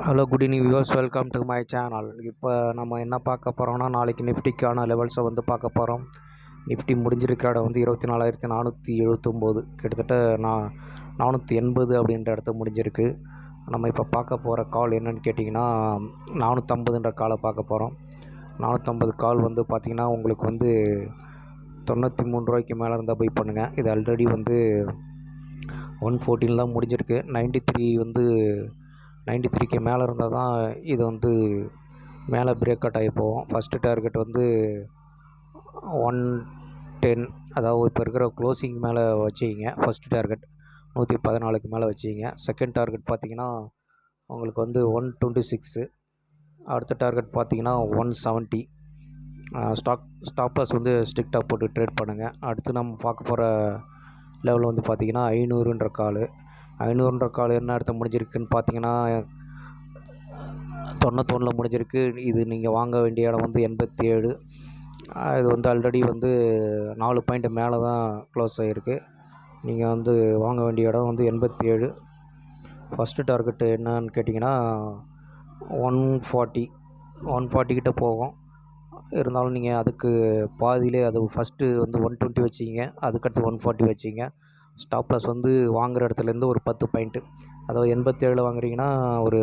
Hello good evening viewers, welcome to my channel. இப்போ நம்ம என்ன பார்க்க போகிறோம்னா, நாளைக்கு நிஃப்டிக்கான லெவல்ஸை வந்து பார்க்க போகிறோம். நிஃப்டி முடிஞ்சிருக்கிற இடம் வந்து 24,479, கிட்டத்தட்ட 480 அப்படின்ற இடத்த முடிஞ்சிருக்கு. நம்ம இப்போ பார்க்க போகிற கால் என்னன்னு கேட்டிங்கன்னா 450ன்ற காலை பார்க்க போகிறோம். 450 கால் வந்து பார்த்திங்கன்னா உங்களுக்கு வந்து 93 ரூபாய்க்கு மேலே இருந்தால் பை பண்ணுங்கள். இது ஆல்ரெடி வந்து 114 தான் முடிஞ்சிருக்கு. 93க்கு மேலே இருந்தால் தான் இது வந்து மேலே பிரேக் அவுட் ஆகி போகும். ஃபஸ்ட்டு டார்கெட் வந்து 110, அதாவது இப்போ இருக்கிற க்ளோசிங் மேலே வச்சுக்கிங்க. ஃபஸ்ட்டு டார்கெட் 114க்கு மேலே வச்சுக்கிங்க. செகண்ட் டார்கெட் பார்த்திங்கன்னா உங்களுக்கு வந்து 126. அடுத்த டார்கெட் பார்த்திங்கன்னா 170. ஸ்டாப் லாஸ் வந்து ஸ்ட்ரிக்டாக போட்டு ட்ரேட் பண்ணுங்கள். அடுத்து நம்ம பார்க்க போகிற லெவல் வந்து பார்த்திங்கன்னா 500ன்ற கால். 500ன்ற கால் என்ன இடத்த முடிஞ்சிருக்குன்னு பார்த்தீங்கன்னா 91 முடிஞ்சிருக்கு. இது நீங்கள் வாங்க வேண்டிய இடம் வந்து 87. இது வந்து ஆல்ரெடி வந்து 4 பாயிண்ட் மேலே தான் க்ளோஸ் ஆகிருக்கு. நீங்கள் வந்து வாங்க வேண்டிய இடம் வந்து 87. ஃபஸ்ட்டு டார்கெட்டு என்னன்னு கேட்டிங்கன்னா 140 கிட்ட போகும். இருந்தாலும் நீங்கள் அதுக்கு பாதியிலே அது ஃபஸ்ட்டு வந்து 120 வச்சிங்க, அதுக்கடுத்து 140 வச்சிங்க. ஸ்டாப் லாஸ் வந்து வாங்குகிற இடத்துலேருந்து ஒரு 10 பாயிண்ட்டு, அதாவது 87 வாங்குறீங்கன்னா ஒரு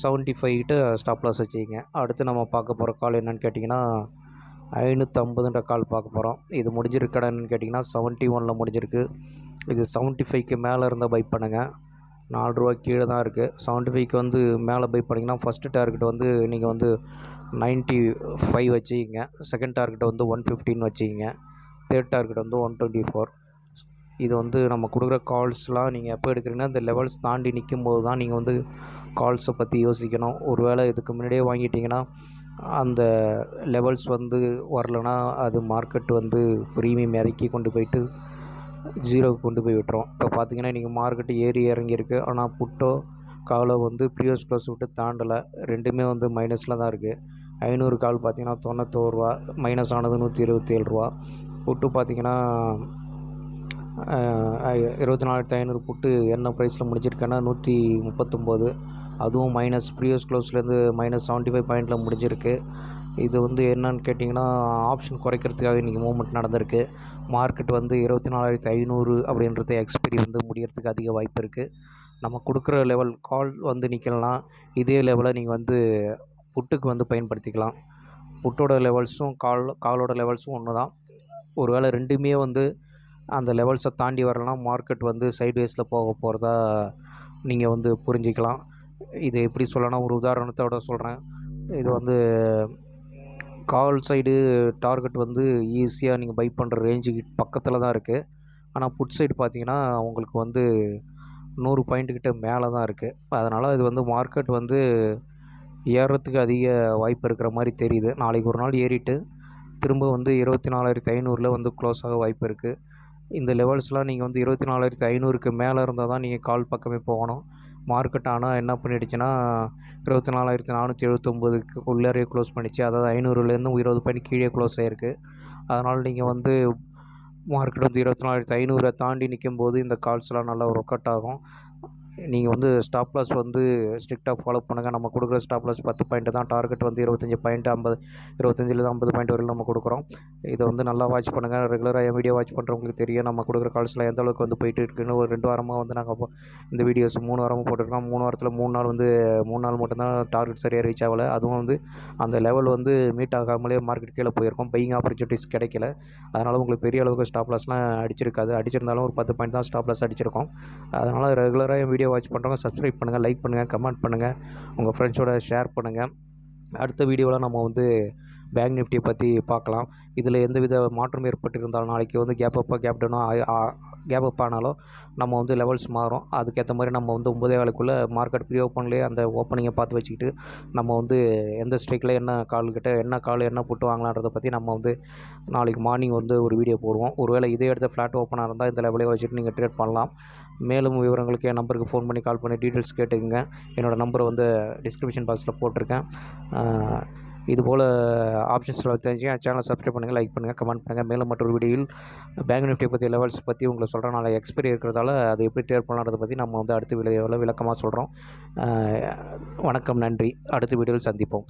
75 கிட்ட ஸ்டாப் லாஸ் வச்சுக்கிங்க. அடுத்து நம்ம பார்க்க போகிற கால் என்னென்னு கேட்டிங்கன்னா 550ன்ற கால் பார்க்க போகிறோம். இது முடிஞ்சிருக்க இடம் என்னென்னு கேட்டிங்கன்னா 71 முடிஞ்சிருக்கு. இது 75க்கு மேலே இருந்தால் பை பண்ணுங்கள். 4 ரூபா கீழே தான் இருக்குது. 75க்கு வந்து மேலே பை பண்ணிங்கன்னா ஃபஸ்ட்டு டார்கெட் வந்து நீங்கள் வந்து 95 வச்சுக்கிங்க. செகண்ட் டார்கெட் வந்து 115 வச்சுக்கிங்க. தேர்ட் டார்கெட் வந்து 124. இது வந்து நம்ம கொடுக்குற கால்ஸ்லாம் நீங்கள் எப்போ எடுக்கிறீங்கன்னா இந்த லெவல்ஸ் தாண்டி நிற்கும் போது தான் நீங்கள் வந்து கால்ஸை பற்றி யோசிக்கணும். ஒரு வேளை இதுக்கு முன்னாடியே வாங்கிட்டிங்கன்னா அந்த லெவல்ஸ் வந்து வரலனா அது மார்க்கெட் வந்து ப்ரீமியம் இறக்கி கொண்டு போயிட்டு ஜீரோவுக்கு கொண்டு போய் விட்டுரும். இப்போ பார்த்தீங்கன்னா இன்றைக்கி மார்க்கெட்டு ஏறி இறங்கியிருக்கு. ஆனால் புட்டோ காலோ வந்து ப்ரீவியஸ் க்ளோஸ் விட்டு தாண்டலை. ரெண்டுமே வந்து மைனஸில் தான் இருக்குது. 500 கால் பார்த்திங்கன்னா 91 ரூபா, மைனஸ் ஆனது 127 ரூபா. புட்டு பார்த்திங்கன்னா 24,500 புட்டு என்ன ப்ரைஸில் முடிஞ்சிருக்கேன்னா 139, அதுவும் மைனஸ் ப்ரீவியஸ் க்ளோஸ்லேருந்து மைனஸ் 75 பாயிண்டில் முடிஞ்சிருக்கு. இது வந்து என்னன்னு கேட்டிங்கன்னா ஆப்ஷன் குறைக்கிறதுக்காக இன்றைக்கி மூவ்மெண்ட் நடந்திருக்கு. மார்க்கெட் வந்து 24,500 அப்படின்றது எக்ஸ்பைரி வந்து முடிகிறதுக்கு அதிக வாய்ப்பு இருக்குது. நம்ம கொடுக்குற லெவல் கால் வந்து நிற்கலாம். இதே லெவலை நீங்கள் வந்து புட்டுக்கு வந்து பயன்படுத்திக்கலாம். புட்டோட லெவல்ஸும் காலோட லெவல்ஸும் ஒன்று தான். ஒரு வேளை ரெண்டுமே வந்து அந்த லெவல்ஸை தாண்டி வரலனா மார்க்கெட் வந்து சைட்வேஸில் போக போகிறதா நீங்கள் வந்து புரிஞ்சிக்கலாம். இது எப்படி சொல்லனா ஒரு உதாரணத்தோட சொல்கிறேன். இது வந்து கால் சைடு டார்கெட் வந்து ஈஸியாக நீங்கள் பை பண்ணுற ரேஞ்சுக்கு பக்கத்தில் தான் இருக்குது. ஆனால் புட் சைடு பார்த்திங்கன்னா உங்களுக்கு வந்து 100 பாயிண்ட்டுக்கிட்ட மேலே தான் இருக்குது. அதனால் இது வந்து மார்க்கெட் வந்து ஏறுறதுக்கு அதிக வாய்ப்பு இருக்கிற மாதிரி தெரியுது. நாளைக்கு ஒரு நாள் ஏறிட்டு திரும்ப வந்து 24,500 வந்து க்ளோஸ் ஆக வாய்ப்பு இருக்குது. இந்த லெவல்ஸ்லாம் நீங்கள் வந்து 24,500க்கு மேலே இருந்தால் தான் நீங்கள் கால் பக்கமே போகணும். மார்க்கெட் ஆனால் என்ன பண்ணிடுச்சுன்னா 24,479க்கு உள்ளே க்ளோஸ் பண்ணிச்சு. அதாவது 500லேருந்து 20 பாயிண்ட் கீழே க்ளோஸ் ஆகிருக்கு. அதனால் நீங்கள் வந்து மார்க்கெட் வந்து 24,500 தாண்டி நிற்கும்போது இந்த கால்ஸ்லாம் நல்லா ஒர்க் அவுட் ஆகும். நீங்கள் வந்து ஸ்டாப் லாஸ் வந்து ஸ்ட்ரிக்டாக ஃபாலோ பண்ணுங்கள். நம்ம கொடுக்குற ஸ்டாப் லாஸ் 10 பாயிண்ட் தான். டார்கெட் வந்து 25 பாயிண்ட், 25லேருந்து 50 பாயிண்ட் வரைக்கும் நம்ம கொடுக்குறோம். இதை வந்து நல்லா வாட்ச் பண்ணுங்கள். ரெகுலராக என் வீடியோ வாட்ச் பண்ணுறவங்களுக்கு தெரியும் நம்ம கொடுக்குற கால்ஸ்லாம் எந்த அளவுக்கு வந்து போயிட்டு இருக்குன்னு. ஒரு 2 வாரமாக வந்து நாங்கள் இந்த வீடியோஸ் 3 வாரமாக போட்டிருக்கோம். 3 வாரத்தில் 3 நாள் வந்து 3 நாள் மட்டும்தான் டார்கெட் சரியாக ரீச் ஆகலை. அதுவும் வந்து அந்த லெவல் வந்து மீட் ஆகாமலே மார்க்கெட் கீழே போயிருக்கோம். பையிங் ஆப்பர்ச்சுனிட்டிஸ் கிடைக்கல. அதனால் உங்களுக்கு பெரிய அளவுக்கு ஸ்டாப் லாஸ்லாம் அடிச்சிருக்காது. அடிச்சிருந்தாலும் ஒரு 10 பாயிண்ட் தான் ஸ்டாப் லாஸ் அடிச்சிருக்கோம். அதனால் ரெகுலராக என் வீடியோ வாட்ச் பண்ணுறவங்க சப்ஸ்கிரைப் பண்ணுங்கள், லைக் பண்ணுங்கள், கமெண்ட் பண்ணுங்கள், உங்கள் ஃப்ரெண்ட்ஸோட ஷேர் பண்ணுங்கள். அடுத்த வீடியோவில் நம்ம வந்து பேங்க் நிஃப்டியை பற்றி பார்க்கலாம். இதில் எந்தவித மாற்றம் ஏற்பட்டிருந்தாலும் நாளைக்கு வந்து கேப் அப் ஆனாலும் நம்ம வந்து லெவல்ஸ் மாறும். அதுக்கேற்ற மாதிரி நம்ம வந்து 9:15க்குள்ளே மார்க்கெட் ப்ரீ ஓப்பன்லேயே அந்த ஓப்பனிங்கை பார்த்து வச்சுக்கிட்டு நம்ம வந்து எந்த ஸ்ட்ரைக்கில் என்ன கால் என்ன புட்டு வாங்கலான்றதை பற்றி நம்ம வந்து நாளைக்கு மார்னிங் வந்து ஒரு வீடியோ போடுவோம். ஒருவேளை இதே இடத்த ஃப்ளாட் ஓப்பனாக இருந்தால் இந்த லெவலே வச்சுட்டு நீங்கள் ட்ரேட் பண்ணலாம். மேலும் விவரங்களுக்கு என் நம்பருக்கு ஃபோன் பண்ணி கால் பண்ணி டீட்டெயில்ஸ் கேட்டுக்குங்க. என்னோடய நம்பரை வந்து டிஸ்கிரிப்ஷன் பாக்ஸில் போட்டிருக்கேன். இதுபோல் ஆப்ஷன்ஸில் தெரிஞ்சுங்க சேனலை சப்ஸ்கிரைப் பண்ணுங்கள், லைக் பண்ணுங்கள், கமெண்ட் பண்ணுங்கள். மேலும் மற்றொரு வீடியோவில் பேங்க் நிஃப்டி பற்றி லெவல்ஸ் பற்றி உங்களுக்கு சொல்கிறேன். நாளை எக்ஸ்பைரி இருக்கிறதால அது எப்படி ட்ரேட் பண்ணலான்றதை பற்றி நம்ம வந்து அடுத்த வீடியோவில் விளக்கமாக சொல்கிறோம். வணக்கம், நன்றி. அடுத்த வீடியோவில் சந்திப்போம்.